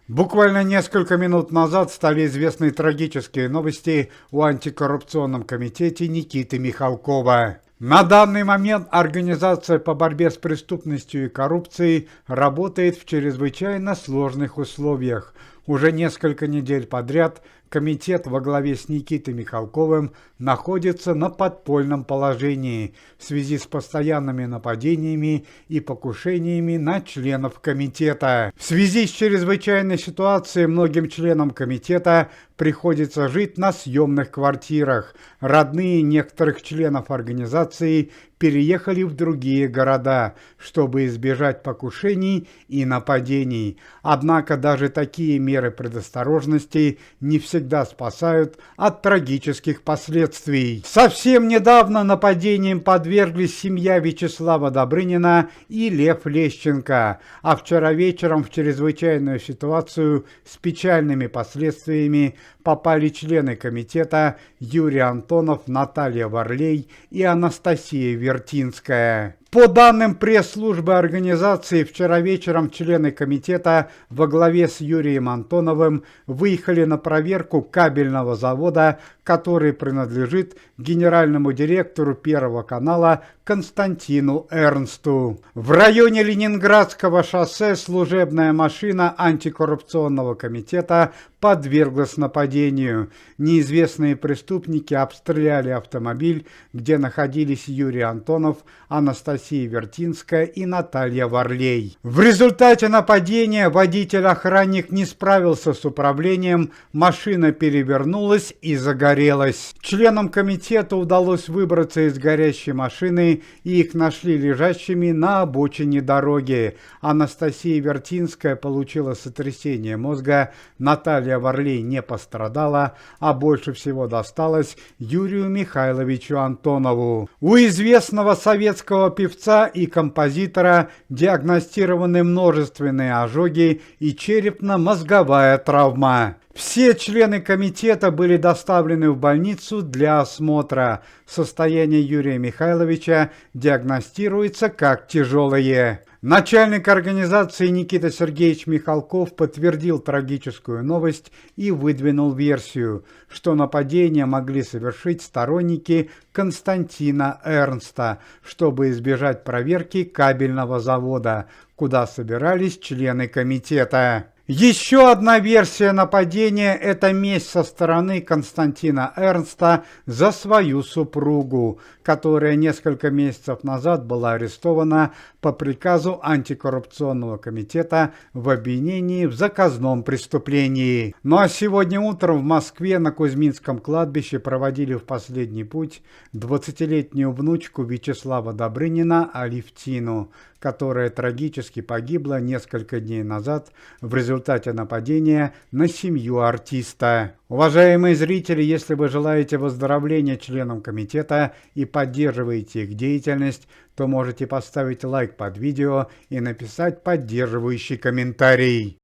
Буквально несколько минут назад стали известны трагические новости о антикоррупционном комитете Никиты Михалкова. На данный момент Организация по борьбе с преступностью и коррупцией работает в чрезвычайно сложных условиях. Уже несколько недель подряд комитет во главе с Никитой Михалковым находится на подпольном положении в связи с постоянными нападениями и покушениями на членов комитета. В связи с чрезвычайной ситуацией многим членам комитета приходится жить на съемных квартирах. Родные некоторых членов организации переехали в другие города, чтобы избежать покушений и нападений. Однако даже такие меры предосторожности не всегда спасают от трагических последствий. Совсем недавно нападениям подверглись семья Вячеслава Добрынина и Лев Лещенко, а вчера вечером в чрезвычайную ситуацию с печальными последствиями попали члены комитета Юрий Антонов, Наталья Варлей и Анастасия Вертинская. По данным пресс-службы организации, вчера вечером члены комитета во главе с Юрием Антоновым выехали на проверку кабельного завода, который принадлежит генеральному директору Первого канала Константину Эрнсту. В районе Ленинградского шоссе служебная машина антикоррупционного комитета подверглась нападению. Неизвестные преступники обстреляли автомобиль, где находились Юрий Антонов, Анастасия Вертинская и Наталья Варлей. В результате нападения водитель-охранник не справился с управлением, машина перевернулась и загорелась. Членам комитета удалось выбраться из горящей машины, и их нашли лежащими на обочине дороги. Анастасия Вертинская получила сотрясение мозга, Наталья Варлей не пострадала, а больше всего досталось Юрию Михайловичу Антонову. У известного советского певца и композитора диагностированы множественные ожоги и черепно-мозговая травма. Все члены комитета были доставлены в больницу для осмотра. Состояние Юрия Михайловича диагностируется как тяжелое. Начальник организации Никита Сергеевич Михалков подтвердил трагическую новость и выдвинул версию, что нападение могли совершить сторонники Константина Эрнста, чтобы избежать проверки кабельного завода, куда собирались члены комитета. Еще одна версия нападения – это месть со стороны Константина Эрнста за свою супругу, которая несколько месяцев назад была арестована по приказу антикоррупционного комитета в обвинении в заказном преступлении. Ну а сегодня утром в Москве на Кузьминском кладбище проводили в последний путь 20-летнюю внучку Вячеслава Добрынина Алевтину, которая трагически погибла несколько дней назад в результате нападения на семью артиста. Уважаемые зрители, если вы желаете выздоровления членам комитета и поддерживаете их деятельность, то можете поставить лайк под видео и написать поддерживающий комментарий.